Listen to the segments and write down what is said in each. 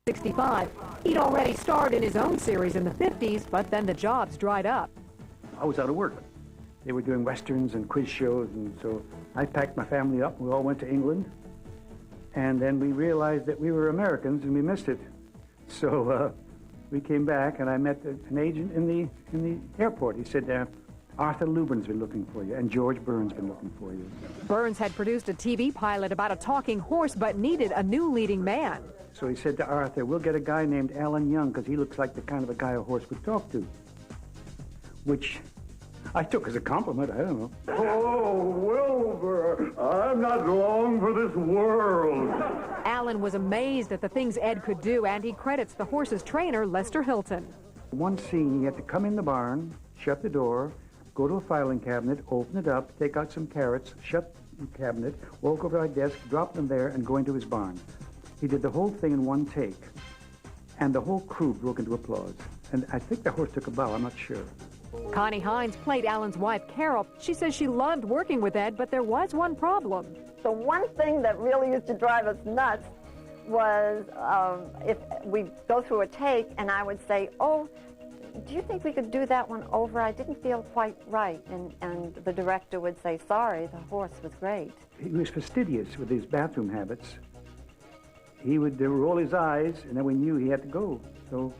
1965. He'd already starred in his own series in the 50s, but then the jobs dried up. I was out of work. They were doing westerns and quiz shows, and so I packed my family up. We all went to England, and then we realized that we were Americans and we missed it. So we came back, and I met an agent in the airport. He said, Arthur Lubin's been looking for you, and George Burns been looking for you. Burns had produced a TV pilot about a talking horse, but needed a new leading man. So he said to Arthur, we'll get a guy named Alan Young, because he looks like the kind of a guy a horse would talk to. Which I took as a compliment, I don't know. Oh, Wilbur, I'm not long for this world. Alan was amazed at the things Ed could do, and he credits the horse's trainer, Lester Hilton. One scene, he had to come in the barn, shut the door, go to a filing cabinet, open it up, take out some carrots, shut the cabinet, walk over to our desk, drop them there, and go into his barn. He did the whole thing in one take, and the whole crew broke into applause. And I think the horse took a bow, I'm not sure. Connie Hines played Alan's wife, Carol. She says she loved working with Ed, but there was one problem. The one thing that really used to drive us nuts was if we go through a take and I would say, oh, do you think we could do that one over? I didn't feel quite right. And the director would say, sorry, the horse was great. He was fastidious with his bathroom habits. He would roll his eyes, and then we knew he had to go. So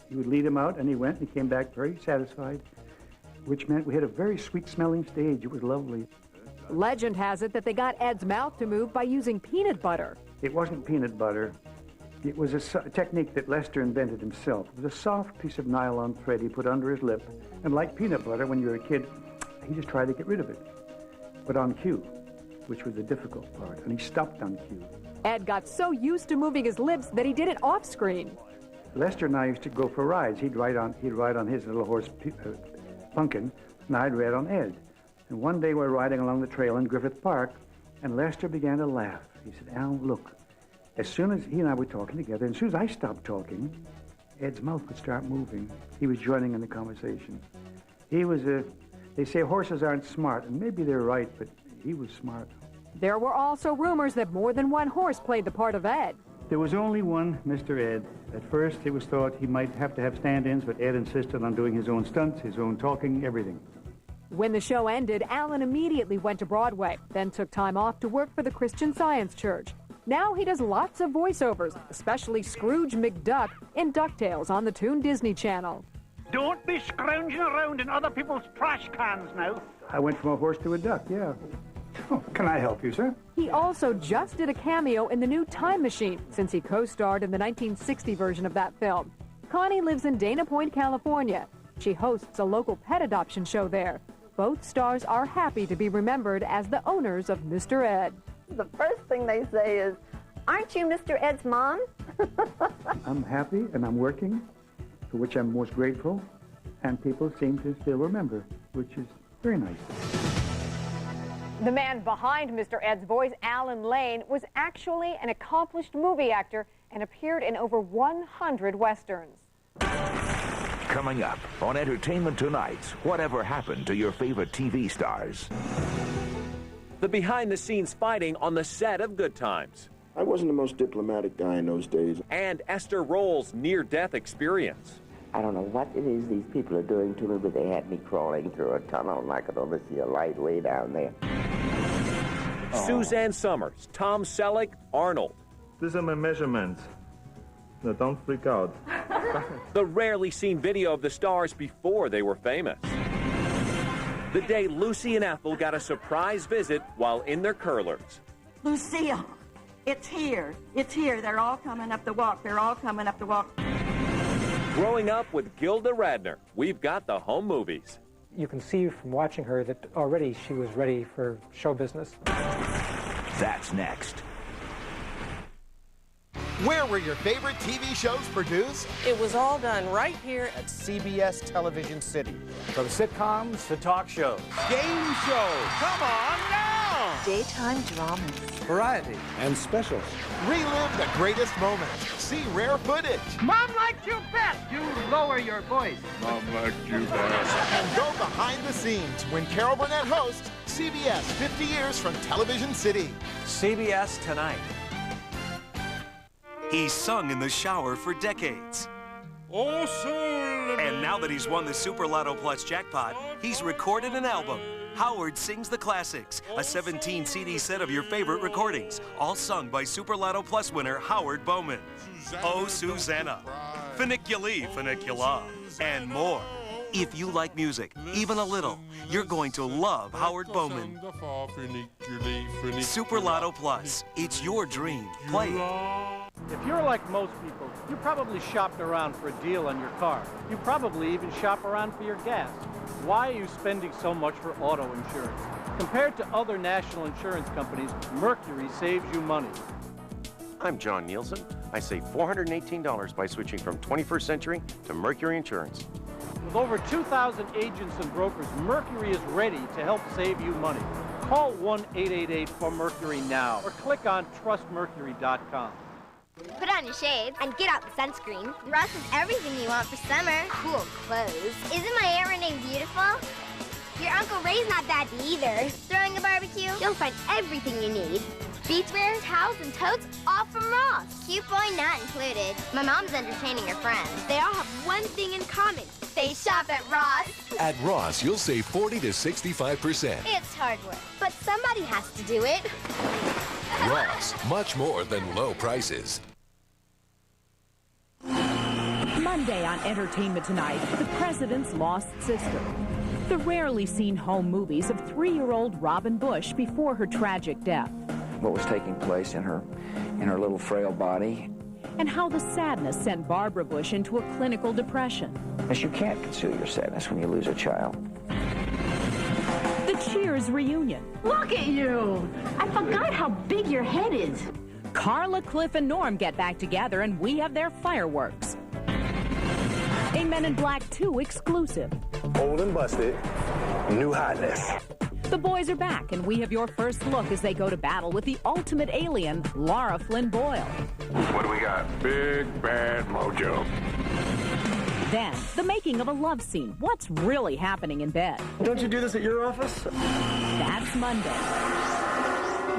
he would lead him out, and he went, and he came back very satisfied, which meant we had a very sweet-smelling stage. It was lovely. Legend has it that they got Ed's mouth to move by using peanut butter. It wasn't peanut butter. It was a technique that Lester invented himself. It was a soft piece of nylon thread he put under his lip, and like peanut butter, when you were a kid, he just tried to get rid of it. But on cue, which was the difficult part, and he stopped on cue. Ed got so used to moving his lips that he did it off-screen. Lester and I used to go for rides. He'd ride on his little horse, Pumpkin, and I'd ride on Ed. And one day we're riding along the trail in Griffith Park, and Lester began to laugh. He said, Al, look, as soon as he and I were talking together, and as soon as I stopped talking, Ed's mouth would start moving. He was joining in the conversation. He was they say horses aren't smart, and maybe they're right, but he was smart. There were also rumors that more than one horse played the part of Ed. There was only one Mr. Ed. At first, it was thought he might have to have stand-ins, but Ed insisted on doing his own stunts, his own talking, everything. When the show ended, Alan immediately went to Broadway, then took time off to work for the Christian Science Church. Now he does lots of voiceovers, especially Scrooge McDuck in DuckTales on the Toon Disney Channel. Don't be scrounging around in other people's trash cans now. I went from a horse to a duck, yeah. Oh, can I help you, sir? He also just did a cameo in the new Time Machine, since he co-starred in the 1960 version of that film. Connie lives in Dana Point, California. She hosts a local pet adoption show there. Both stars are happy to be remembered as the owners of Mr. Ed. The first thing they say is, aren't you Mr. Ed's mom? I'm happy and I'm working, for which I'm most grateful, and people seem to still remember, which is very nice. The man behind Mr. Ed's voice, Alan Lane, was actually an accomplished movie actor and appeared in over 100 westerns. Coming up on Entertainment Tonight, whatever happened to your favorite TV stars? The behind-the-scenes fighting on the set of Good Times. I wasn't the most diplomatic guy in those days. And Esther Roll's near-death experience. I don't know what it is these people are doing to me, but they had me crawling through a tunnel, and I could only see a light way down there. Suzanne Summers, Tom Selleck, Arnold. These are my measurements. No, don't freak out. The rarely seen video of the stars before they were famous. The day Lucy and Ethel got a surprise visit while in their curlers. Lucille, it's here. It's here. They're all coming up the walk. They're all coming up the walk. Growing up with Gilda Radner, we've got the home movies. You can see from watching her that already she was ready for show business. That's next. Where were your favorite TV shows produced? It was all done right here at CBS Television City. From sitcoms to talk shows. Game shows. Come on now! Daytime dramas. Variety. And specials. Relive the greatest moments. See rare footage. Mom liked you best. You lower your voice. Mom liked you best. And go behind the scenes when Carol Burnett hosts CBS 50 Years from Television City. CBS Tonight. He's sung in the shower for decades. And now that he's won the Super Lotto Plus jackpot, he's recorded an album. Howard Sings the Classics, a 17-CD set of your favorite recordings, all sung by Super Lotto Plus winner Howard Bowman. Oh, Susanna, Funiculi, Funicula, and more. If you like music, even a little, you're going to love Howard Bowman. Super Lotto Plus, it's your dream. Play it. If you're like most people, you probably shopped around for a deal on your car. You probably even shop around for your gas. Why are you spending so much for auto insurance? Compared to other national insurance companies, Mercury saves you money. I'm John Nielsen. I save $418 by switching from 21st Century to Mercury Insurance. With over 2,000 agents and brokers, Mercury is ready to help save you money. Call 1-888-4MERCURY now or click on trustmercury.com. Put on your shades and get out the sunscreen. Ross has everything you want for summer. Cool clothes. Isn't my Aunt Renee beautiful? Your Uncle Ray's not bad either. Throwing a barbecue? You'll find everything you need. Beachwear, towels, and totes, all from Ross. Cute boy not included. My mom's entertaining her friends. They all have one thing in common. They shop at Ross. At Ross, you'll save 40 to 65%. It's hard work, but somebody has to do it. Ross, much more than low prices. Monday on Entertainment Tonight, The President's Lost Sister. The rarely seen home movies of 3-year-old Robin Bush before her tragic death. What was taking place in her little frail body. And how the sadness sent Barbara Bush into a clinical depression. As you can't conceal your sadness when you lose a child. The Cheers reunion. Look at you! I forgot how big your head is. Carla, Cliff, and Norm get back together and we have their fireworks. A Men in Black 2 exclusive. Old and busted, new hotness. The boys are back, and we have your first look as they go to battle with the ultimate alien, Lara Flynn Boyle. What do we got? Big bad mojo. Then, the making of a love scene. What's really happening in bed? Don't you do this at your office? That's Monday.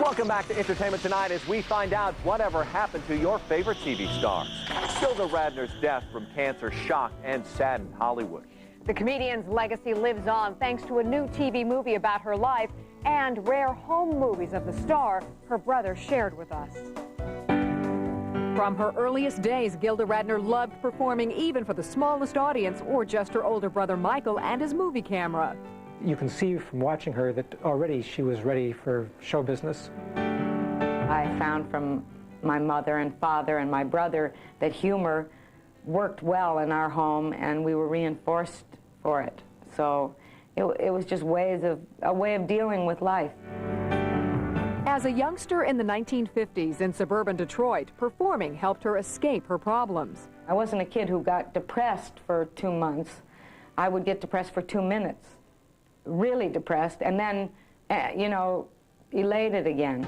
Welcome back to Entertainment Tonight as we find out whatever happened to your favorite TV stars. Gilda Radner's death from cancer shocked and saddened Hollywood. The comedian's legacy lives on thanks to a new TV movie about her life and rare home movies of the star her brother shared with us. From her earliest days, Gilda Radner loved performing even for the smallest audience or just her older brother Michael and his movie camera. You can see from watching her that already she was ready for show business. I found from my mother and father and my brother that humor worked well in our home, and we were reinforced for it. So it was just a way of dealing with life. As a youngster in the 1950s in suburban Detroit, performing helped her escape her problems. I wasn't a kid who got depressed for 2 months. I would get depressed for 2 minutes, really depressed, and then, elated again.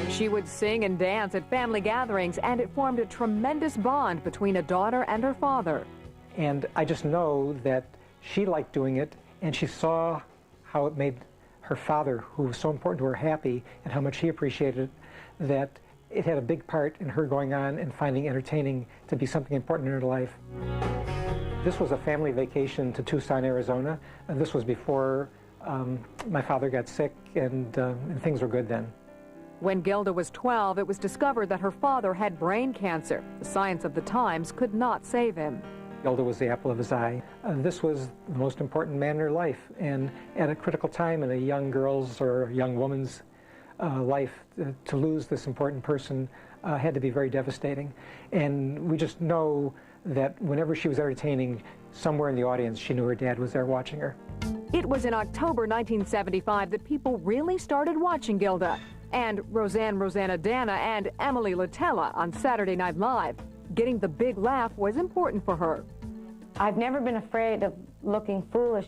She would sing and dance at family gatherings, and it formed a tremendous bond between a daughter and her father. And I just know that she liked doing it, and she saw how it made her father, who was so important to her, happy, and how much he appreciated it, that it had a big part in her going on and finding entertaining to be something important in her life. This was a family vacation to Tucson, Arizona, and this was before my father got sick, and things were good then. When Gilda was 12, it was discovered that her father had brain cancer. The science of the times could not save him. Gilda was the apple of his eye. This was the most important man in her life, and at a critical time in a young girl's or a young woman's life, to lose this important person had to be very devastating. And we just know that whenever she was entertaining, somewhere in the audience, she knew her dad was there watching her. It was in October 1975 that people really started watching Gilda, and Rosanna Dana and Emily Latella on Saturday Night Live. Getting the big laugh was important for her. I've never been afraid of looking foolish.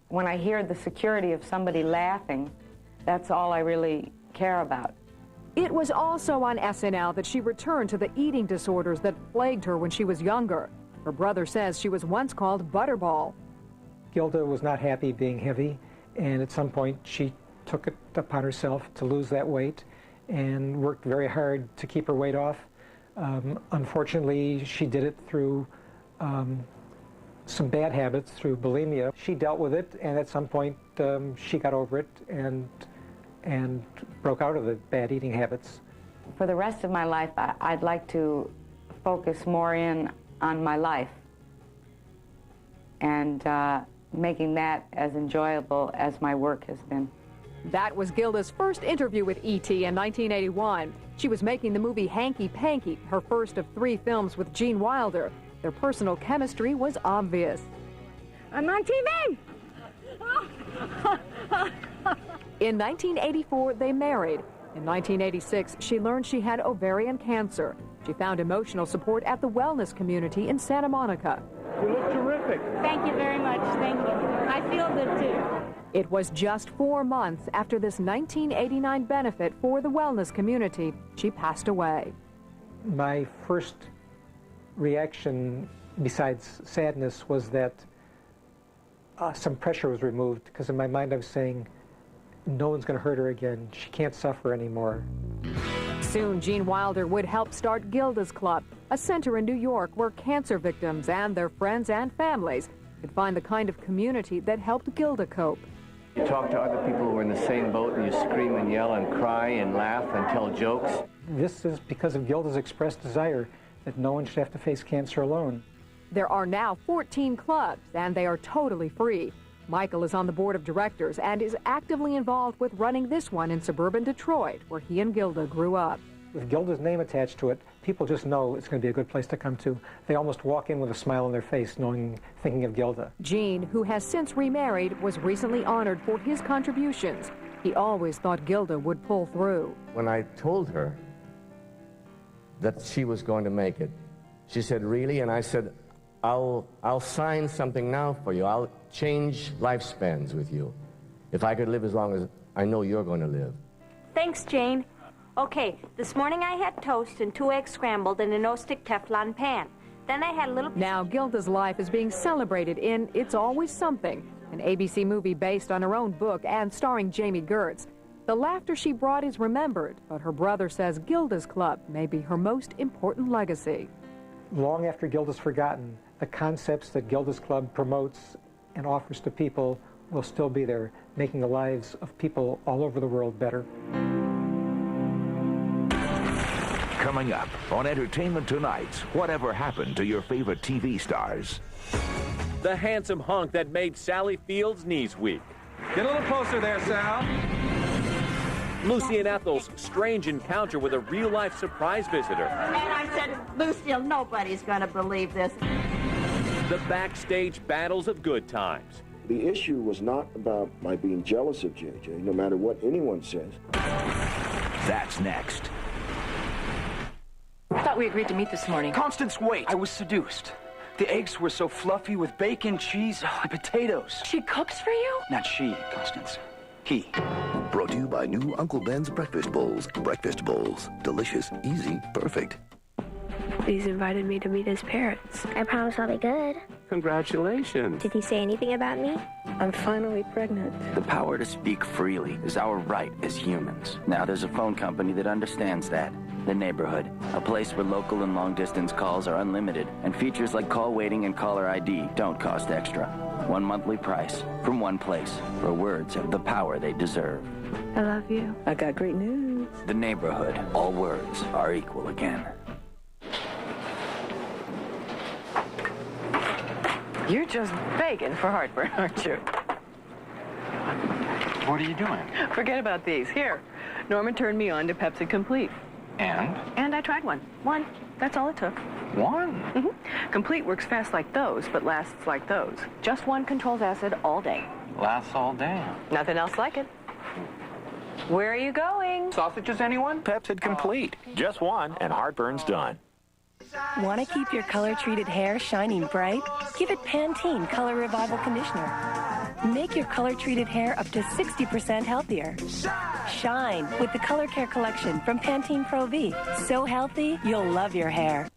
When I hear the security of somebody laughing, that's all I really care about. It was also on SNL that she returned to the eating disorders that plagued her when she was younger. Her brother says she was once called Butterball. Gilda was not happy being heavy, and at some point she took it upon herself to lose that weight and worked very hard to keep her weight off. Unfortunately, she did it through some bad habits, through bulimia. She dealt with it, and at some point she got over it and broke out of the bad eating habits. For the rest of my life, I'd like to focus more in on my life and making that as enjoyable as my work has been. That was Gilda's first interview with E.T. in 1981. She was making the movie Hanky Panky, her first of 3 films with Gene Wilder. Their personal chemistry was obvious. I'm on TV! In 1984, they married. In 1986, she learned she had ovarian cancer. She found emotional support at the wellness community in Santa Monica. You look terrific. Thank you very much. Thank you. I feel good, too. It was just 4 months after this 1989 benefit for the wellness community, she passed away. My first reaction, besides sadness, was that some pressure was removed, because in my mind I was saying, no one's going to hurt her again. She can't suffer anymore. Soon, Gene Wilder would help start Gilda's Club, a center in New York where cancer victims and their friends and families could find the kind of community that helped Gilda cope. You talk to other people who are in the same boat and you scream and yell and cry and laugh and tell jokes. This is because of Gilda's expressed desire that no one should have to face cancer alone. There are now 14 clubs, and they are totally free. Michael is on the board of directors and is actively involved with running this one in suburban Detroit, where he and Gilda grew up. With Gilda's name attached to it, people just know it's going to be a good place to come to. They almost walk in with a smile on their face, thinking of Gilda. Gene, who has since remarried, was recently honored for his contributions. He always thought Gilda would pull through. When I told her that she was going to make it, she said, "Really?" And I said, I'll sign something now for you. I'll change lifespans with you. If I could live as long as I know you're going to live. Thanks, Jane. Okay, this morning I had toast and 2 eggs scrambled in a no-stick Teflon pan. Then I had a little... Now Gilda's life is being celebrated in It's Always Something, an ABC movie based on her own book and starring Jamie Gertz. The laughter she brought is remembered, but her brother says Gilda's Club may be her most important legacy. Long after Gilda's forgotten, the concepts that Gilda's Club promotes and offers to people will still be there, making the lives of people all over the world better. Coming up on Entertainment Tonight, whatever happened to your favorite TV stars? The handsome hunk that made Sally Field's knees weak. Get a little closer there, Sal. Lucy and Ethel's strange encounter with a real-life surprise visitor. And I said, Lucille, nobody's going to believe this. The backstage battles of good times. The issue was not about my being jealous of JJ, no matter what anyone says. That's next. I thought we agreed to meet this morning. Constance, wait. I was seduced. The eggs were so fluffy with bacon, cheese, and potatoes. She cooks for you? Not she, Constance. He. Brought to you by new Uncle Ben's Breakfast Bowls. Breakfast Bowls. Delicious, easy, perfect. He's invited me to meet his parents. I promise I'll be good. Congratulations. Did he say anything about me? I'm finally pregnant. The power to speak freely is our right as humans. Now there's a phone company that understands that. The Neighborhood, a place where local and long-distance calls are unlimited, and features like call waiting and caller ID don't cost extra. One monthly price, from one place, where words have the power they deserve. I love you. I got great news. The Neighborhood, all words are equal again. You're just begging for heartburn, aren't you? What are you doing? Forget about these. Here, Norman turned me on to Pepsi Complete. And? And I tried one. One. That's all it took. One? Mm-hmm. Complete works fast like those, but lasts like those. Just one controls acid all day. Lasts all day. Nothing else like it. Where are you going? Sausages, anyone? Pepsi Complete. Just one, and heartburn's done. Want to keep your color-treated hair shining bright? Give it Pantene Color Revival Conditioner. Make your color-treated hair up to 60% healthier. Shine with the Color Care Collection from Pantene Pro V. So healthy, you'll love your hair.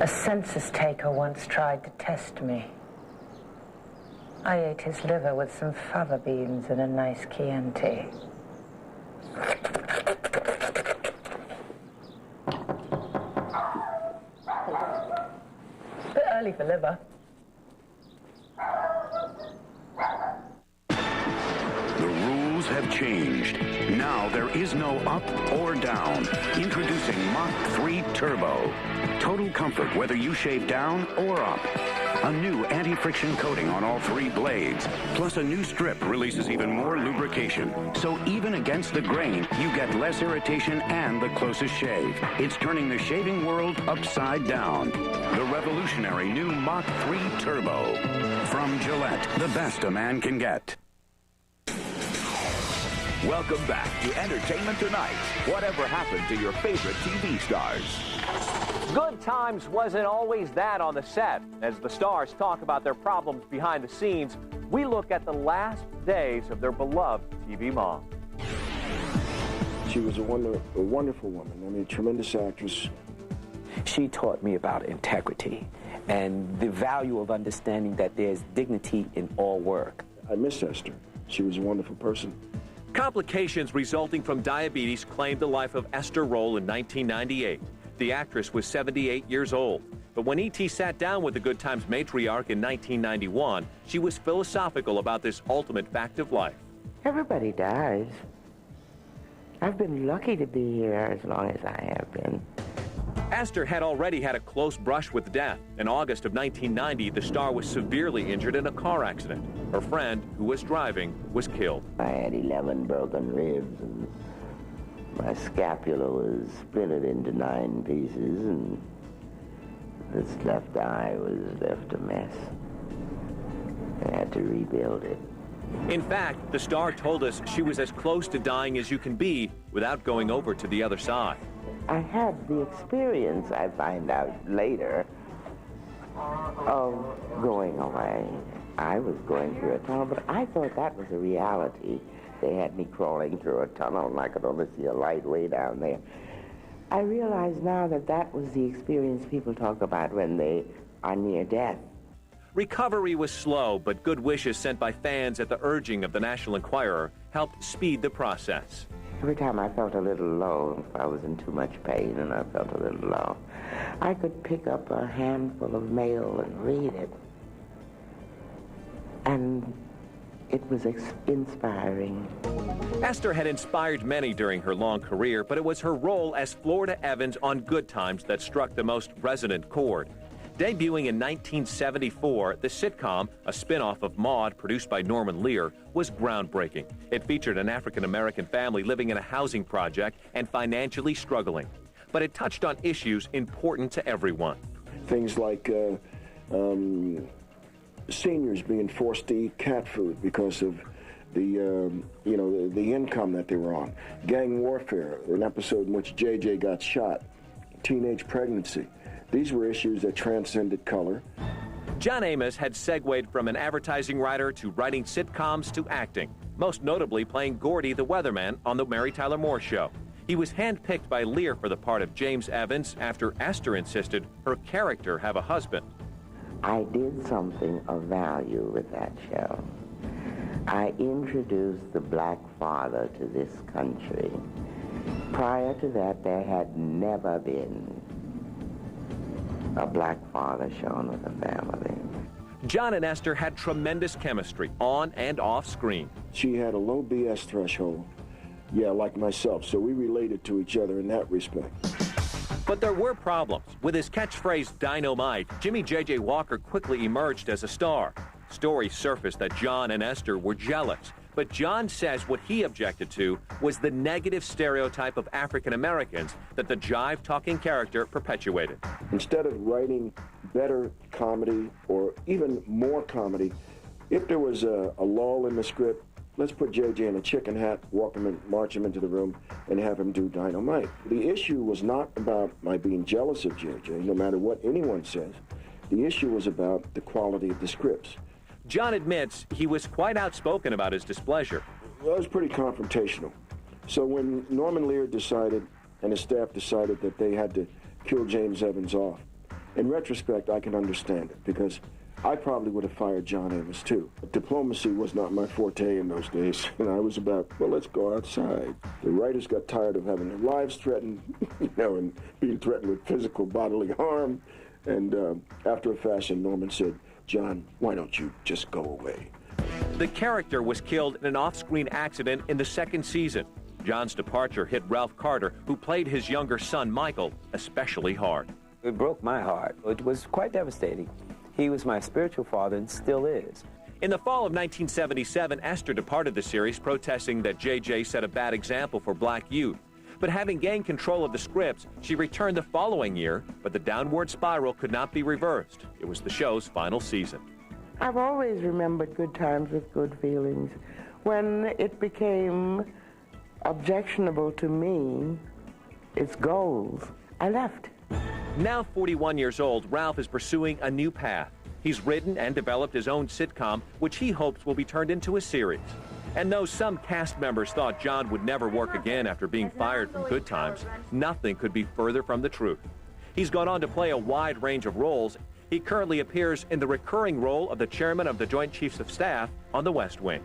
A census taker once tried to test me. I ate his liver with some fava beans and a nice Chianti. Bit early for liver. The rules have changed. Now there is no up or down. Introducing Mach 3 Turbo. Total comfort whether you shave down or up. A new anti-friction coating on all 3 blades. Plus a new strip releases even more lubrication. So even against the grain, you get less irritation and the closest shave. It's turning the shaving world upside down. The revolutionary new Mach 3 Turbo. From Gillette, the best a man can get. Welcome back to Entertainment Tonight. Whatever happened to your favorite TV stars? Good times wasn't always that on the set. As the stars talk about their problems behind the scenes, we look at the last days of their beloved TV mom. She was a wonderful woman. I mean, a tremendous actress. She taught me about integrity and the value of understanding that there's dignity in all work. I miss Esther. She was a wonderful person. Complications resulting from diabetes claimed the life of Esther Roll in 1998. The actress was 78 years old. But when E.T. sat down with the Good Times matriarch in 1991, she was philosophical about this ultimate fact of life. Everybody dies. I've been lucky to be here as long as I have been. Esther had already had a close brush with death. In August of 1990, the star was severely injured in a car accident. Her friend, who was driving, was killed. I had 11 broken ribs, and my scapula was splintered into 9 pieces, and this left eye was left a mess. I had to rebuild it. In fact, the star told us she was as close to dying as you can be without going over to the other side. I had the experience, I find out later, of going away. I was going through a tunnel, but I thought that was a reality. They had me crawling through a tunnel, and I could only see a light way down there. I realize now that that was the experience people talk about when they are near death. Recovery was slow, but good wishes sent by fans at the urging of the National Enquirer helped speed the process. Every time I felt a little low, if I was in too much pain and I felt a little low, I could pick up a handful of mail and read it. And it was inspiring. Esther had inspired many during her long career, but it was her role as Florida Evans on Good Times that struck the most resonant chord. Debuting in 1974, the sitcom, a spin-off of Maude produced by Norman Lear, was groundbreaking. It featured an African-American family living in a housing project and financially struggling. But it touched on issues important to everyone. Things like seniors being forced to eat cat food because of the income that they were on. Gang warfare, an episode in which JJ got shot. Teenage pregnancy. These were issues that transcended color. John Amos had segued from an advertising writer to writing sitcoms to acting, most notably playing Gordy the weatherman on The Mary Tyler Moore Show. He was handpicked by Lear for the part of James Evans after Esther insisted her character have a husband. I did something of value with that show. I introduced the black father to this country. Prior to that, there had never been a black father shown with a family. John and Esther had tremendous chemistry on and off screen. She had a low BS threshold, like myself, so we related to each other in that respect. But there were problems. With his catchphrase, Dynamite, Jimmy J.J. Walker quickly emerged as a star. Stories surfaced that John and Esther were jealous. But John says what he objected to was the negative stereotype of African Americans that the jive-talking character perpetuated. Instead of writing better comedy or even more comedy, if there was a lull in the script, let's put JJ in a chicken hat, walk him and march him into the room, and have him do Dynamite. The issue was not about my being jealous of JJ, no matter what anyone says. The issue was about the quality of the scripts. John admits he was quite outspoken about his displeasure. Well, I was pretty confrontational. So when Norman Lear decided, and his staff decided that they had to kill James Evans off, in retrospect, I can understand it, because I probably would have fired John Amos too. Diplomacy was not my forte in those days, and I was about, well, let's go outside. The writers got tired of having their lives threatened, and being threatened with physical bodily harm. And after a fashion, Norman said, John, why don't you just go away? The character was killed in an off-screen accident in the second season. John's departure hit Ralph Carter, who played his younger son, Michael, especially hard. It broke my heart. It was quite devastating. He was my spiritual father and still is. In the fall of 1977, Esther departed the series, protesting that J.J. set a bad example for black youth. But having gained control of the scripts, she returned the following year, but the downward spiral could not be reversed. It was the show's final season. I've always remembered Good Times with Good Feelings. When it became objectionable to me, its goals, I left. Now 41 years old, Ralph is pursuing a new path. He's written and developed his own sitcom, which he hopes will be turned into a series. And though some cast members thought John would never work again after being fired from Good Times, nothing could be further from the truth. He's gone on to play a wide range of roles. He currently appears in the recurring role of the chairman of the Joint Chiefs of Staff on The West Wing.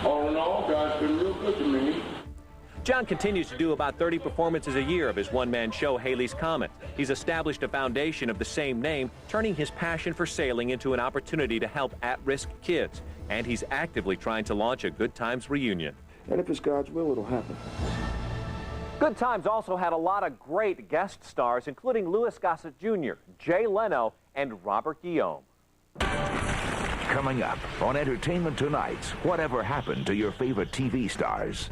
All in all, God's been real good to me. John continues to do about 30 performances a year of his one-man show, Haley's Comet. He's established a foundation of the same name, turning his passion for sailing into an opportunity to help at-risk kids. And he's actively trying to launch a Good Times reunion. And if it's God's will, it'll happen. Good Times also had a lot of great guest stars, including Louis Gossett Jr., Jay Leno, and Robert Guillaume. Coming up on Entertainment Tonight, whatever happened to your favorite TV stars?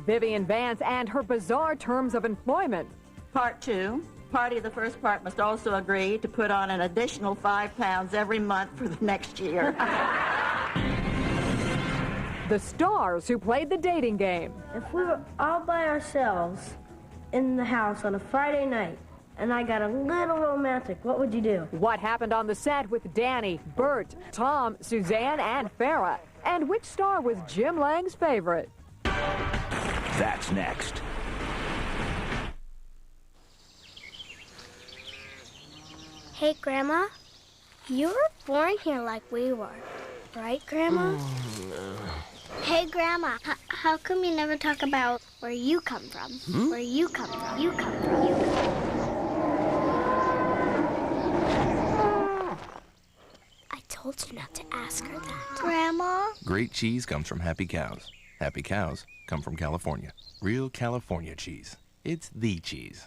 Vivian Vance and her bizarre terms of employment. Part 2. Party of the first part must also agree to put on an additional 5 pounds every month for the next year. The stars who played the dating game. If we were all by ourselves in the house on a Friday night and I got a little romantic, what would you do? What happened on the set with Danny, Bert, Tom, Suzanne, and Farrah? And which star was Jim Lang's favorite? That's next. Hey, Grandma, you were born here like we were, right, Grandma? Hey, Grandma, how come you never talk about where you come from? Where you come from, you come from, you come from. I told you not to ask her that. Grandma? Great cheese comes from happy cows. Happy cows come from California. Real California cheese. It's the cheese.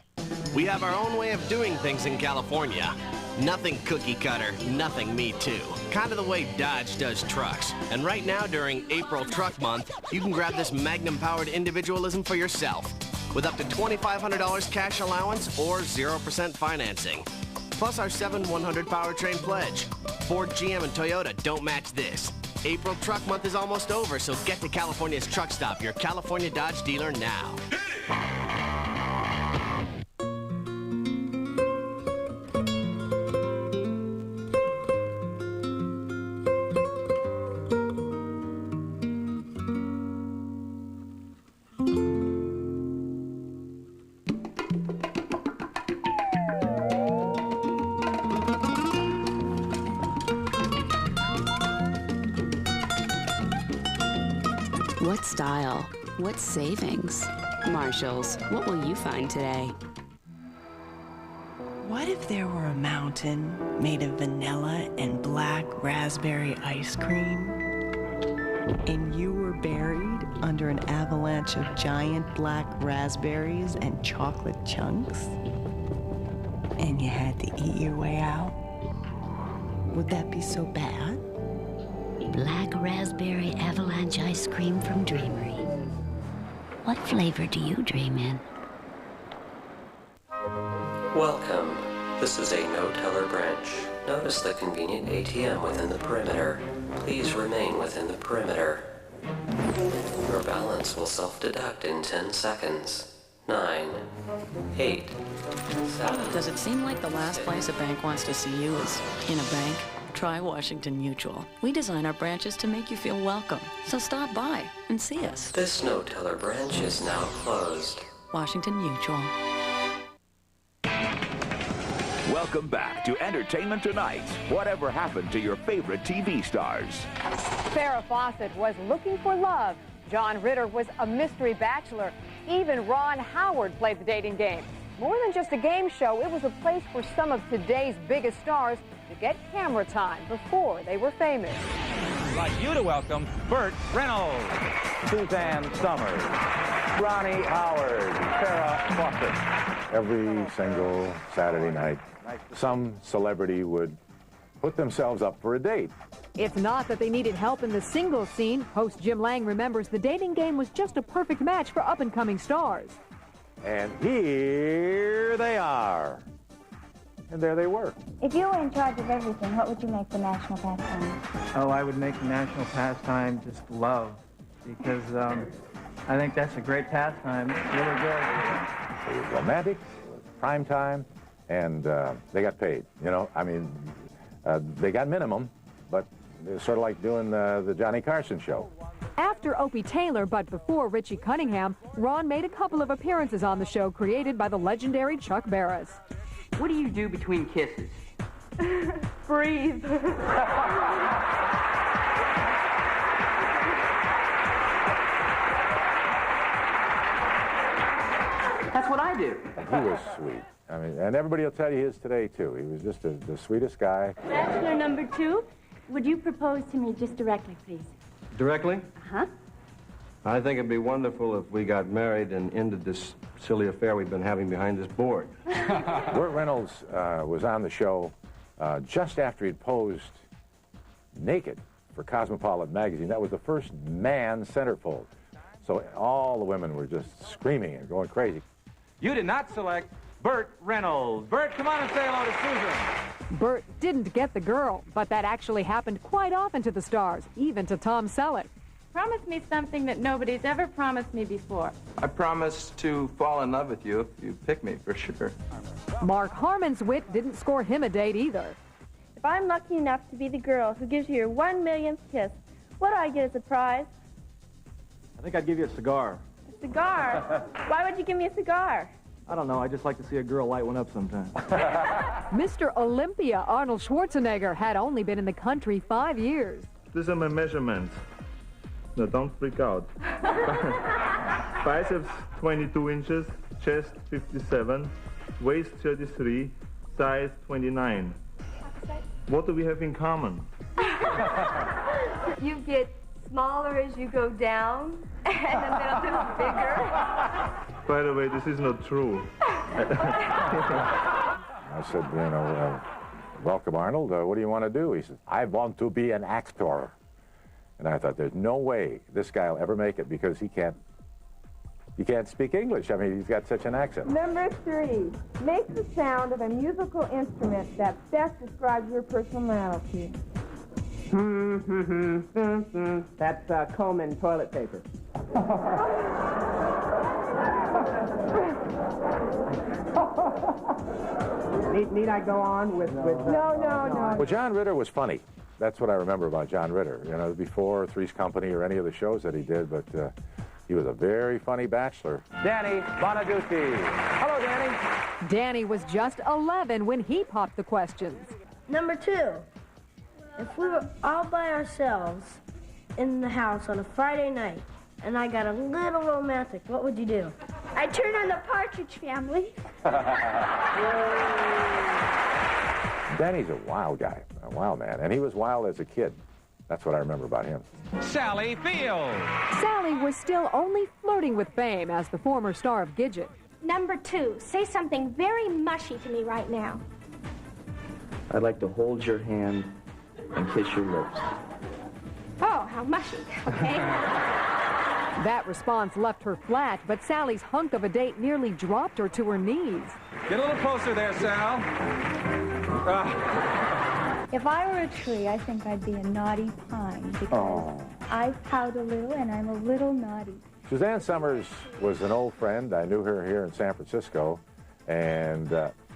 We have our own way of doing things in California. Nothing cookie cutter, nothing me too. Kind of the way Dodge does trucks. And right now during April Truck Month, you can grab this Magnum-powered individualism for yourself with up to $2,500 cash allowance or 0% financing. Plus our 7/100 powertrain pledge. Ford, GM, and Toyota don't match this. April Truck Month is almost over, so get to California's Truck Stop, your California Dodge dealer now. What style? What savings? Marshalls, what will you find today? What if there were a mountain made of vanilla and black raspberry ice cream, and you were buried under an avalanche of giant black raspberries and chocolate chunks, and you had to eat your way out? Would that be so bad? Black raspberry avalanche ice cream from Dreamery. What flavor do you dream in? Welcome. This is a no-teller branch. Notice the convenient ATM within the perimeter. Please remain within the perimeter. Your balance will self-deduct in 10 seconds. 9, 8, 7... Does it seem like the last place a bank wants to see you is in a bank? Try Washington Mutual. We design our branches to make you feel welcome. So stop by and see us. This no-teller branch is now closed. Washington Mutual. Welcome Welcome back to Entertainment Tonight. Whatever happened to your favorite TV stars? Farrah Fawcett was looking for love. John Ritter was a mystery bachelor. Even Ron Howard played the dating game. More than just a game show, it was a place for some of today's biggest stars to get camera time before they were famous. I'd like you to welcome Burt Reynolds, Suzanne Summers, Ronnie Howard, Farrah Fawcett. Every single Saturday night, some celebrity would put themselves up for a date. It's not that they needed help in the singles scene. Host Jim Lang remembers the dating game was just a perfect match for up-and-coming stars. And here they are. And there they were. If you were in charge of everything, what would you make the national pastime? Oh, I would make the national pastime just love, because I think that's a great pastime. It's really good. It was romantic, it was prime time, and they got paid. You know, I mean, they got minimum, but it was sort of like doing the Johnny Carson show. After Opie Taylor, but before Richie Cunningham, Ron made a couple of appearances on the show created by the legendary Chuck Barris. What do you do between kisses? Breathe. That's what I do. He was sweet. I mean, and everybody will tell you he is today, too. He was just the sweetest guy. Bachelor number 2, would you propose to me just directly, please? Directly? Uh-huh. I think it'd be wonderful if we got married and ended this silly affair we've been having behind this board. Burt Reynolds was on the show just after he'd posed naked for Cosmopolitan magazine. That was the first man centerfold. So all the women were just screaming and going crazy. You did not select Burt Reynolds. Burt, come on and say hello to Susan. Burt didn't get the girl, but that actually happened quite often to the stars, even to Tom Selleck. Promise me something that nobody's ever promised me before. I promise to fall in love with you if you pick me, for sure. Mark Harmon's wit didn't score him a date either. If I'm lucky enough to be the girl who gives you your 1 millionth kiss, what do I get as a prize? I think I'd give you a cigar. A cigar? Why would you give me a cigar? I don't know. I just like to see a girl light one up sometime. Mr. Olympia Arnold Schwarzenegger had only been in the country 5 years. These are my measurements. No, don't freak out. Biceps 22 inches, chest 57, waist 33, size 29. What do we have in common? You get smaller as you go down, and then a little bigger. By the way, this is not true. I said, you know, welcome, Arnold. What do you want to do? He said, I want to be an actor. And I thought, there's no way this guy will ever make it because he can't speak English. I mean, he's got such an accent. Number 3, make the sound of a musical instrument that best describes your personality. That's Coleman toilet paper. Need I go on with No. Well, John Ritter was funny. That's what I remember about John Ritter. You know, before Three's Company or any of the shows that he did, but he was a very funny bachelor. Danny Bonaducci. Hello, Danny. Danny was just 11 when he popped the questions. Number 2, if we were all by ourselves in the house on a Friday night and I got a little romantic, what would you do? I turn on the Partridge Family. Danny's a wild guy, a wild man, and he was wild as a kid. That's what I remember about him. Sally Field. Sally was still only flirting with fame as the former star of Gidget. Number 2, say something very mushy to me right now. I'd like to hold your hand and kiss your lips. Oh, how mushy. Okay. That response left her flat, but Sally's hunk of a date nearly dropped her to her knees. Get a little closer there, Sal. If I were a tree, I think I'd be a naughty pine because I pout a little and I'm a little naughty. Suzanne Summers was an old friend. I knew her here in San Francisco, and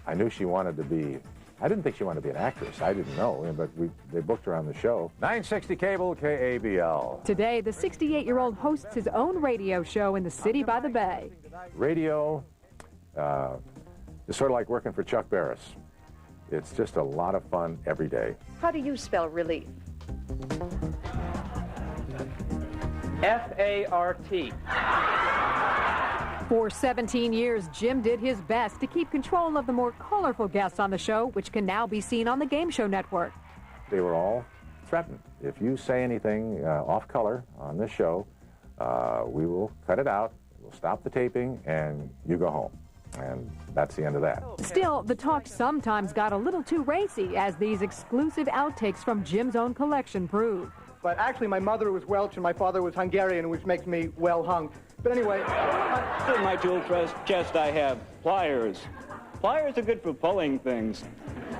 I knew she wanted to be, I didn't think she wanted to be an actress. I didn't know, but they booked her on the show. 960 Cable, KABL. Today, the 68-year-old hosts his own radio show in the city by the bay. Radio is sort of like working for Chuck Barris. It's just a lot of fun every day. How do you spell relief? F-A-R-T. For 17 years, Jim did his best to keep control of the more colorful guests on the show, which can now be seen on the Game Show Network. They were all threatened. If you say anything off color on this show, we will cut it out, we'll stop the taping, and you go home. And that's the end of that. Still, the talk sometimes got a little too racy, as these exclusive outtakes from Jim's own collection prove. But actually, my mother was Welsh and my father was Hungarian, which makes me well hung. But anyway... In my tool chest, I have pliers. Pliers are good for pulling things.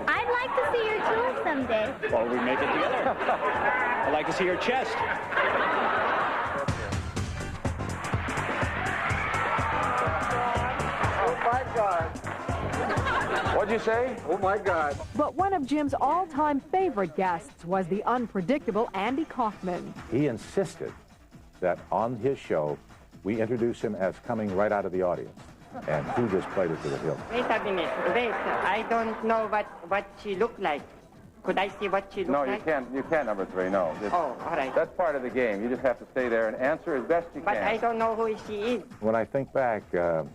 I'd like to see your tools someday. Well, we make it together. I'd like to see your chest. Oh, my God. What'd you say? Oh, my God. But one of Jim's all-time favorite guests was the unpredictable Andy Kaufman. He insisted that on his show, we introduce him as coming right out of the audience. And he just played it to the hilt. Wait a minute. Wait. I don't know what she looked like. Could I see what she looked like? No, you can't, number 3, no. Oh, all right. That's part of the game. You just have to stay there and answer as best you can. But I don't know who she is. When I think back, it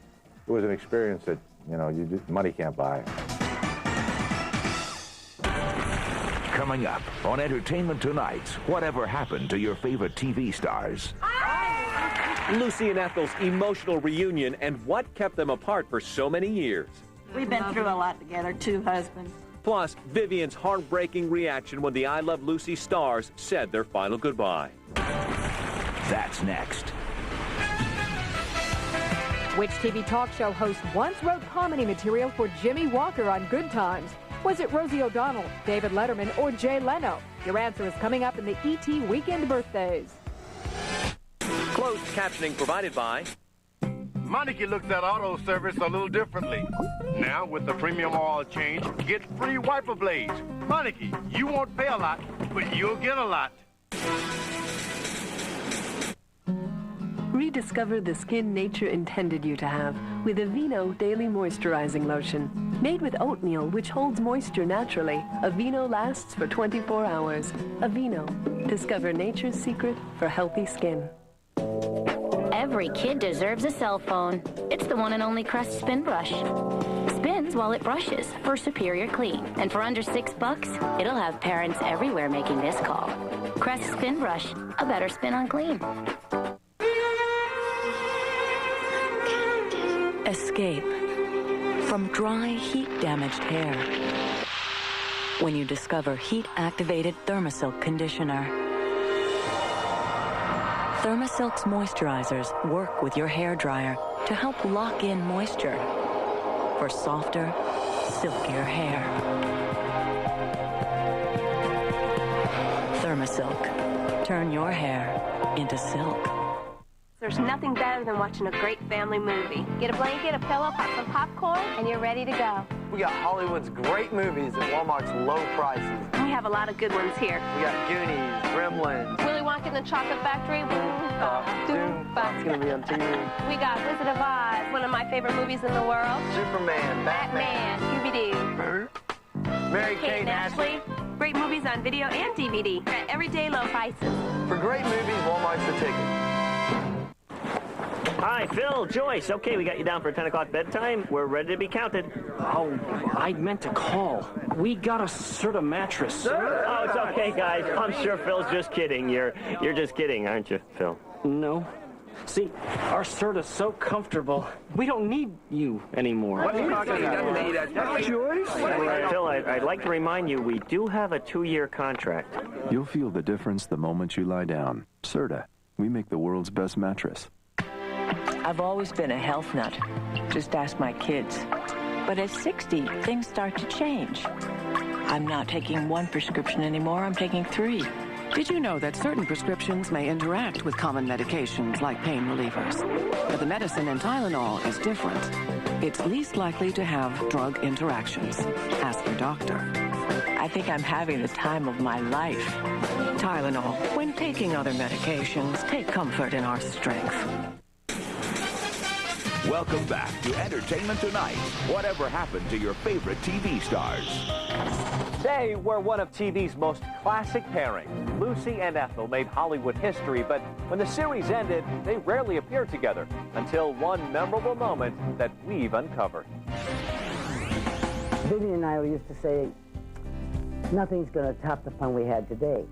was an experience that, money can't buy. Coming up on Entertainment Tonight, whatever happened to your favorite TV stars? Lucy and Ethel's emotional reunion and what kept them apart for so many years. We've been through a lot together, 2 husbands. Plus, Vivian's heartbreaking reaction when the I Love Lucy stars said their final goodbye. That's next. Which TV talk show host once wrote comedy material for Jimmy Walker on Good Times? Was it Rosie O'Donnell, David Letterman, or Jay Leno? Your answer is coming up in the ET Weekend Birthdays. Closed captioning provided by... Meineke looks at auto service a little differently. Now, with the premium oil change, get free wiper blades. Meineke, you won't pay a lot, but you'll get a lot. Rediscover the skin nature intended you to have with Aveeno Daily Moisturizing Lotion. Made with oatmeal, which holds moisture naturally, Aveeno lasts for 24 hours. Aveeno. Discover nature's secret for healthy skin. Every kid deserves a cell phone. It's the one and only Crest Spin Brush. Spins while it brushes for superior clean. And for under $6, it'll have parents everywhere making this call. Crest Spin Brush, a better spin on clean. Escape from dry, heat-damaged hair when you discover heat-activated Thermasilk conditioner. Thermasilk's moisturizers work with your hair dryer to help lock in moisture for softer, silkier hair. Thermasilk. Turn your hair into silk. There's nothing better than watching a great family movie. Get a blanket, a pillow, pop some popcorn, and you're ready to go. We got Hollywood's great movies at Walmart's low prices. We have a lot of good ones here. We got Goonies, Gremlins. Willy Wonka and the Chocolate Factory. It's going to be on TV. We got Wizard of Oz, one of my favorite movies in the world. Superman, Batman, Scooby-Doo. Mary-Kate and Ashley. Great movies on video and DVD at everyday low prices. For great movies, Walmart's the ticket. Hi, Phil, Joyce. Okay, we got you down for 10 o'clock bedtime. We're ready to be counted. Oh, I meant to call. We got a Serta mattress. Oh, it's okay, guys. I'm sure Phil's just kidding. You're just kidding, aren't you, Phil? No. See, our Serta's so comfortable. We don't need you anymore. What are you talking about? Joyce? Phil, I'd like to remind you, we do have a 2-year contract. You'll feel the difference the moment you lie down. Serta. We make the world's best mattress. I've always been a health nut. Just ask my kids. But at 60, things start to change. I'm not taking 1 prescription anymore, I'm taking 3. Did you know that certain prescriptions may interact with common medications like pain relievers? But the medicine in Tylenol is different. It's least likely to have drug interactions. Ask your doctor. I think I'm having the time of my life. Tylenol. When taking other medications, take comfort in our strength. Welcome back to Entertainment Tonight. Whatever happened to your favorite TV stars? They were one of TV's most classic pairings. Lucy and Ethel made Hollywood history, but when the series ended, they rarely appeared together until one memorable moment that we've uncovered. Vivian and I used to say, nothing's going to top the fun we had today.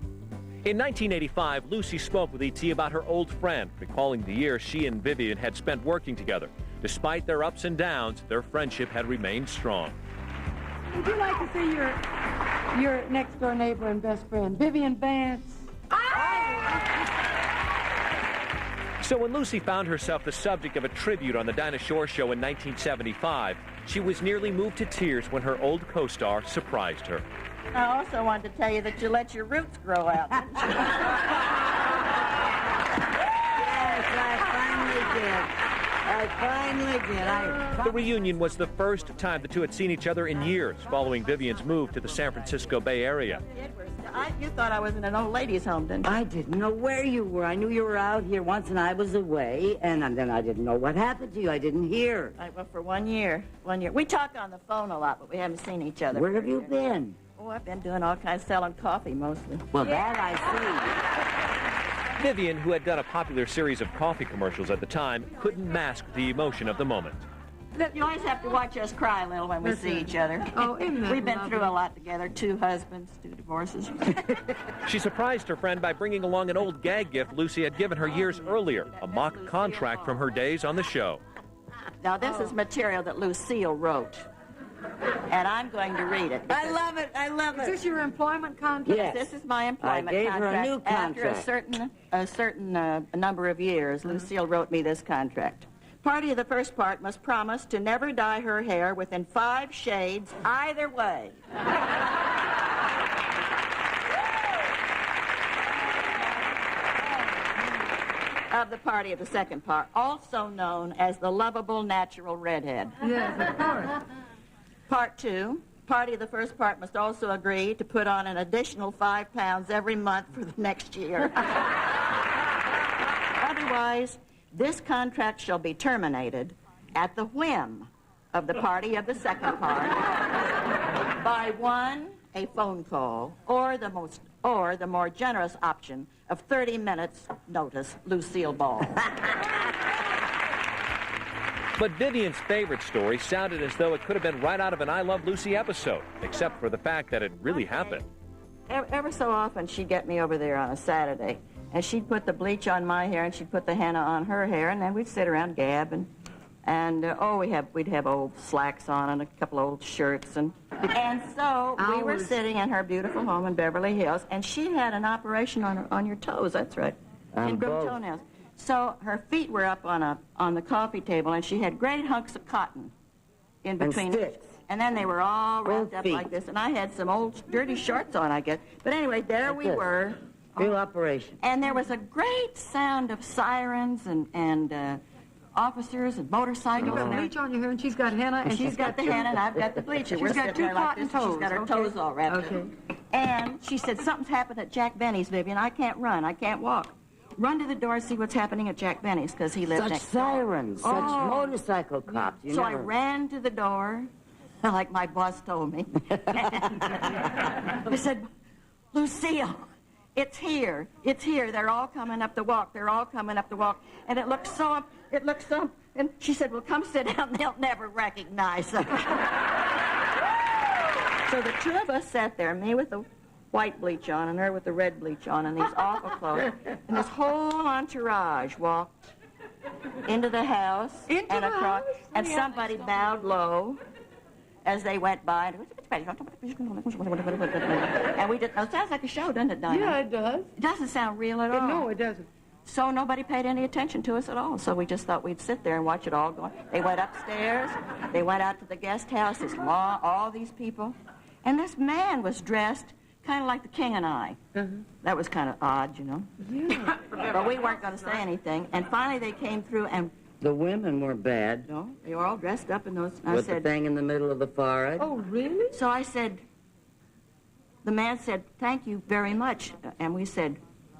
In 1985, Lucy spoke with E.T. about her old friend, recalling the year she and Vivian had spent working together. Despite their ups and downs, their friendship had remained strong. Would you like to see your next-door neighbor and best friend, Vivian Vance? So when Lucy found herself the subject of a tribute on the Dinah Shore Show in 1975, she was nearly moved to tears when her old co-star surprised her. I also wanted to tell you that you let your roots grow out. Yes, I finally did. The reunion was the first time the two had seen each other in years following Vivian's move to the San Francisco Bay Area. You thought I was in an old ladies' home, didn't you? I didn't know where you were. I knew you were out here once, and I was away, and then I didn't know what happened to you. I didn't hear. Well, for 1 year. 1 year. We talked on the phone a lot, but we haven't seen each other. Where have you been? Oh, I've been doing all kinds, selling coffee mostly. Well, that I see. Vivian, who had done a popular series of coffee commercials at the time, couldn't mask the emotion of the moment. You always have to watch us cry a little when we see each other. Oh, isn't that We've been lovely? through a lot together, 2 husbands, 2 divorces. She surprised her friend by bringing along an old gag gift Lucy had given her years earlier, a mock contract from her days on the show. Now, this is material that Lucille wrote, and I'm going to read it. I love it. I love it. Is this your employment contract? Yes, this is my employment I gave contract. her a new contract. After a certain number of years, Lucille wrote me this contract. Party of the first part must promise to never dye her hair within 5 shades either way. Of the party of the second part, also known as the lovable natural redhead. Yes, of course. Part 2, party of the first part must also agree to put on an additional 5 pounds every month for the next year. Otherwise, this contract shall be terminated at the whim of the party of the second part by 1, a phone call, or the more generous option of 30 minutes notice, Lucille Ball. But Vivian's favorite story sounded as though it could have been right out of an I Love Lucy episode, except for the fact that it really happened. Ever so often, she'd get me over there on a Saturday, and she'd put the bleach on my hair, and she'd put the henna on her hair, and then we'd sit around gab, we'd have old slacks on and a couple old shirts, and so we were sitting in her beautiful home in Beverly Hills, and she had an operation on your toes. That's right, and grew toenails. So her feet were up on the coffee table, and she had great hunks of cotton in between. And then they were all wrapped up like this, and I had some old dirty shorts on, I guess. But anyway, there we were. Real operation. And there was a great sound of sirens and officers and motorcycles. You've got bleach on your hair, and she's got henna, and she's got the henna, and I've got the bleach. She's got 2 cotton toes. She's got her toes all wrapped up. And she said, something's happened at Jack Benny's, Vivian. I can't run. I can't walk. Run to the door, see what's happening at Jack Benny's, because he lived next door. Such sirens, such motorcycle cops. I ran to the door, like my boss told me. I said, Lucille, it's here. It's here. They're all coming up the walk. They're all coming up the walk. And it looks so, and she said, well, come sit down. They'll never recognize us. So the 2 of us sat there, me with the white bleach on and her with the red bleach on and these awful clothes. And this whole entourage walked into the house and across, and somebody bowed low as they went by. And we did. It sounds like a show, doesn't it, Dinah? Yeah, it does. It doesn't sound real at all. No, it doesn't. So nobody paid any attention to us at all. So we just thought we'd sit there and watch it all go on. They went upstairs. They went out to the guest house. This long, all these people. And this man was dressed kind of like the King and I. That was kind of odd, you know. Yeah. But we weren't going to say anything. And finally they came through, and the women were bad. No, they were all dressed up in those. With the thing in the middle of the forehead. Oh, really? So I said, the man said, thank you very much. And we said,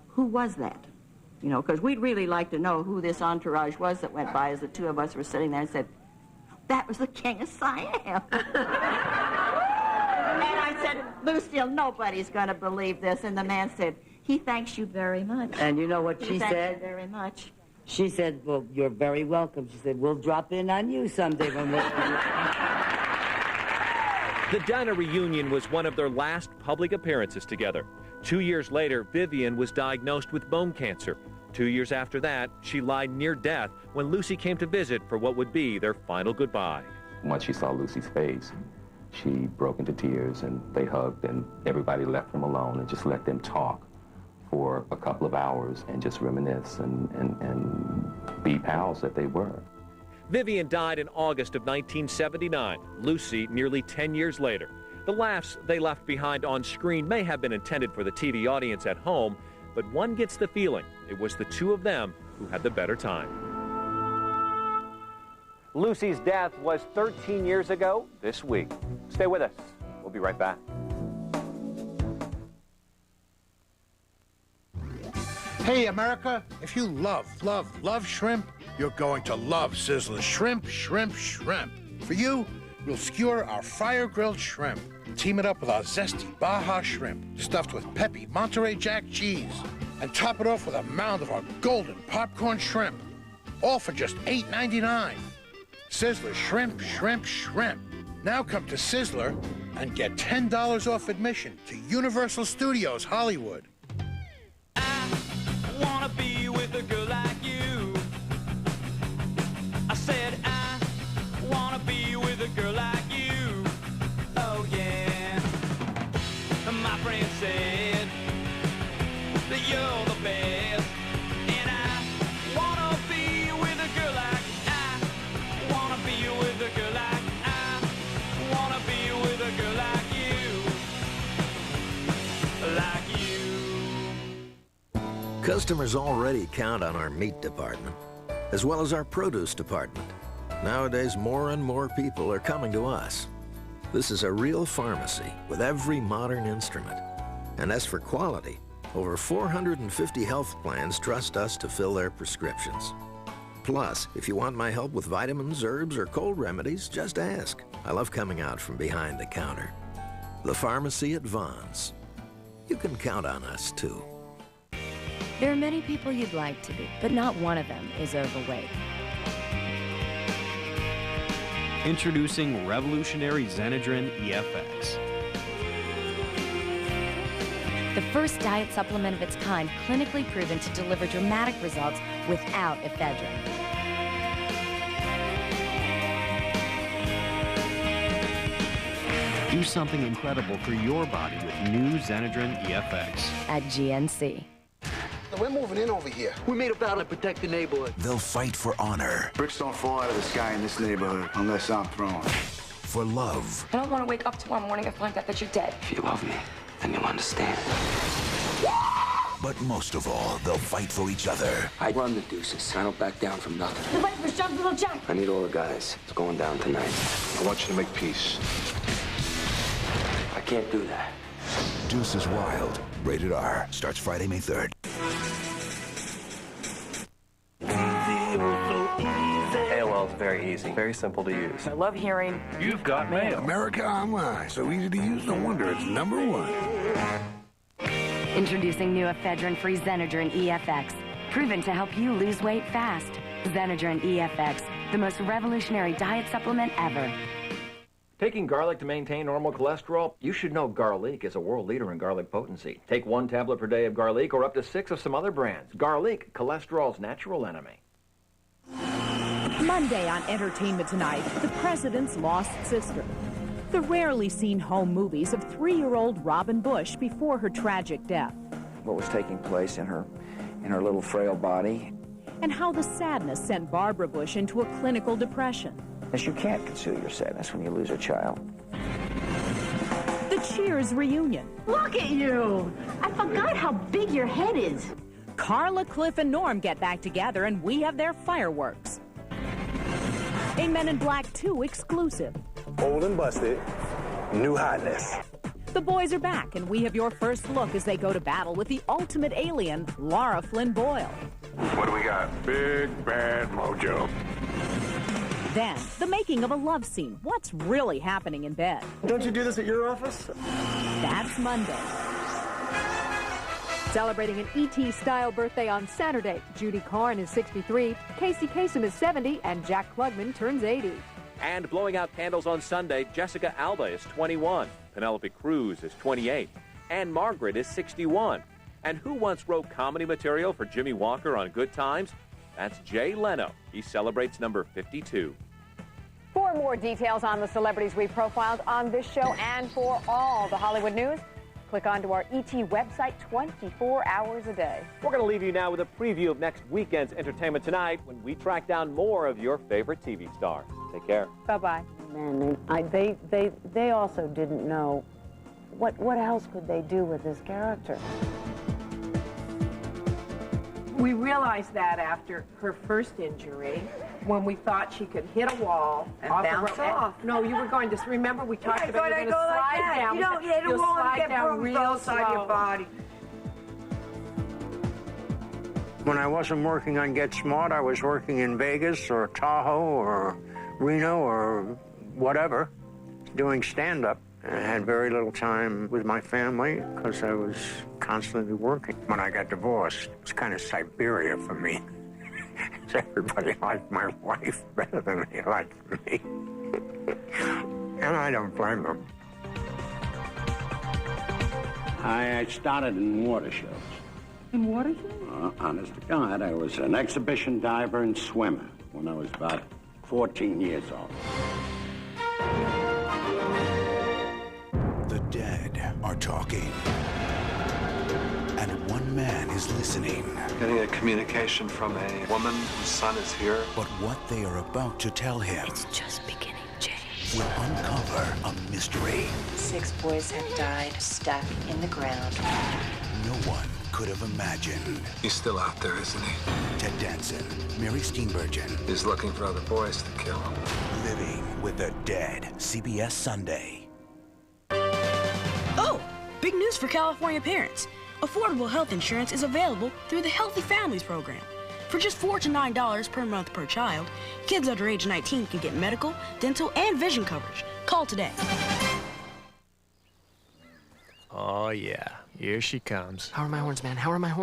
who was that? You know, because we'd really like to know who this entourage was that went by as the 2 of us were sitting there, and said, that was the King of Siam. And I said, Lucille, nobody's going to believe this. And the man said, he thanks you very much. And you know what she He said? thanks you very much. She said, well, you're very welcome. She said, we'll drop in on you someday when we're... The Dinah reunion was one of their last public appearances together. 2 years later, Vivian was diagnosed with bone cancer. 2 years after that, she lied near death when Lucy came to visit for what would be their final goodbye. Once she saw Lucy's face, she broke into tears, and they hugged, and everybody left them alone and just let them talk for a couple of hours and just reminisce and be pals that they were. Vivian died in August of 1979, Lucy nearly 10 years later. The laughs they left behind on screen may have been intended for the TV audience at home, but one gets the feeling it was the two of them who had the better time. Lucy's death was 13 years ago this week. Stay with us. We'll be right back. Hey, America, if you love shrimp, you're going to love Sizzler's Shrimp, Shrimp, Shrimp. For you, we'll skewer our fire-grilled shrimp, team it up with our zesty Baja shrimp, stuffed with peppy Monterey Jack cheese, and top it off with a mound of our golden popcorn shrimp, all for just $8.99. Sizzler's Shrimp, Shrimp, Shrimp. Now come to Sizzler and get $10 off admission to Universal Studios Hollywood. Wanna be with a girl like you. I said I wanna be with a girl like you. Oh yeah. My friend said that you're the best, and I wanna be with a girl like I wanna be with a girl like I wanna be with a girl like you. Customers already count on our meat department, as well as our produce department. Nowadays, more and more people are coming to us. This is a real pharmacy with every modern instrument. And as for quality, over 450 health plans trust us to fill their prescriptions. Plus, if you want my help with vitamins, herbs, or cold remedies, just ask. I love coming out from behind the counter. The pharmacy at Vaughn's. You can count on us, too. There are many people you'd like to be, but not one of them is overweight. Introducing revolutionary Xenadrin EFX. The first diet supplement of its kind, clinically proven to deliver dramatic results without ephedrine. Do something incredible for your body with new Xenadrin EFX. At GNC. We're moving in over here. We made a vow to protect the neighborhood. They'll fight for honor. Bricks don't fall out of the sky in this neighborhood unless I'm thrown. For love. I don't want to wake up tomorrow morning and find out that you're dead. If you love me, then you'll understand. But most of all, they'll fight for each other. I run the deuces. I don't back down from nothing. You're ready for John's little Jack. I need all the guys. It's going down tonight. I want you to make peace. I can't do that. Deuce is Wild. Rated R. Starts Friday, May 3rd. AOL is very easy, very simple to use. I love hearing. You've got mail. America Online. So easy to use, no wonder it's #1. Introducing new ephedrine-free Xenadrin EFX. Proven to help you lose weight fast. Xenadrin EFX, the most revolutionary diet supplement ever. Taking garlic to maintain normal cholesterol? You should know Garlic is a world leader in garlic potency. Take 1 tablet per day of Garlic or up to 6 of some other brands. Garlic, cholesterol's natural enemy. Monday on Entertainment Tonight, the president's lost sister. The rarely seen home movies of 3-year-old Robin Bush before her tragic death. What was taking place in her little frail body. And how the sadness sent Barbara Bush into a clinical depression. As you can't conceal your sadness when you lose a child. The Cheers reunion. Look at you! I forgot how big your head is. Carla, Cliff, and Norm get back together and we have their fireworks. A Men in Black 2 exclusive. Old and busted, new hotness. The boys are back, and we have your first look as they go to battle with the ultimate alien, Lara Flynn Boyle. What do we got? Big Bad Mojo. Then, the making of a love scene. What's really happening in bed? Don't you do this at your office? That's Monday. Celebrating an E.T.-style birthday on Saturday, Judy Carn is 63, Casey Kasem is 70, and Jack Klugman turns 80. And blowing out candles on Sunday, Jessica Alba is 21, Penelope Cruz is 28, and Margaret is 61. And who once wrote comedy material for Jimmy Walker on Good Times? That's Jay Leno. He celebrates number 52. For more details on the celebrities we profiled on this show and for all the Hollywood news, click onto our ET website 24 hours a day. We're going to leave you now with a preview of next weekend's Entertainment Tonight when we track down more of your favorite TV stars. Take care. Bye-bye. Man, they also didn't know what else could they do with this character. We realized that after her first injury, when we thought she could hit a wall and bounce off. No, you were going to remember we talked about you were going to slide down. You don't hit a wall and get down real slow. your body. When I wasn't working on Get Smart, I was working in Vegas or Tahoe or Reno or whatever, doing stand-up. I had very little time with my family because I was constantly working. When I got divorced, it was kind of Siberia for me. Everybody liked my wife better than they liked me. And I don't blame them. I started in water shows. In water shows? Honest to God, I was an exhibition diver and swimmer when I was about 14 years old. The dead are talking. And one man is listening. Getting a communication from a woman whose son is here. But what they are about to tell him... It's just beginning, James. ...will uncover a mystery. 6 boys have died stuck in the ground. No one could have imagined. He's still out there, isn't he? Ted Danson, Mary Steenburgen. He's looking for other boys to kill. Living with the Dead. CBS Sunday. Oh, big news for California parents. Affordable health insurance is available through the Healthy Families Program. For just $4 to $9 per month per child, kids under age 19 can get medical, dental, and vision coverage. Call today. Oh, yeah. Here she comes. How are my horns, man? How are my horns?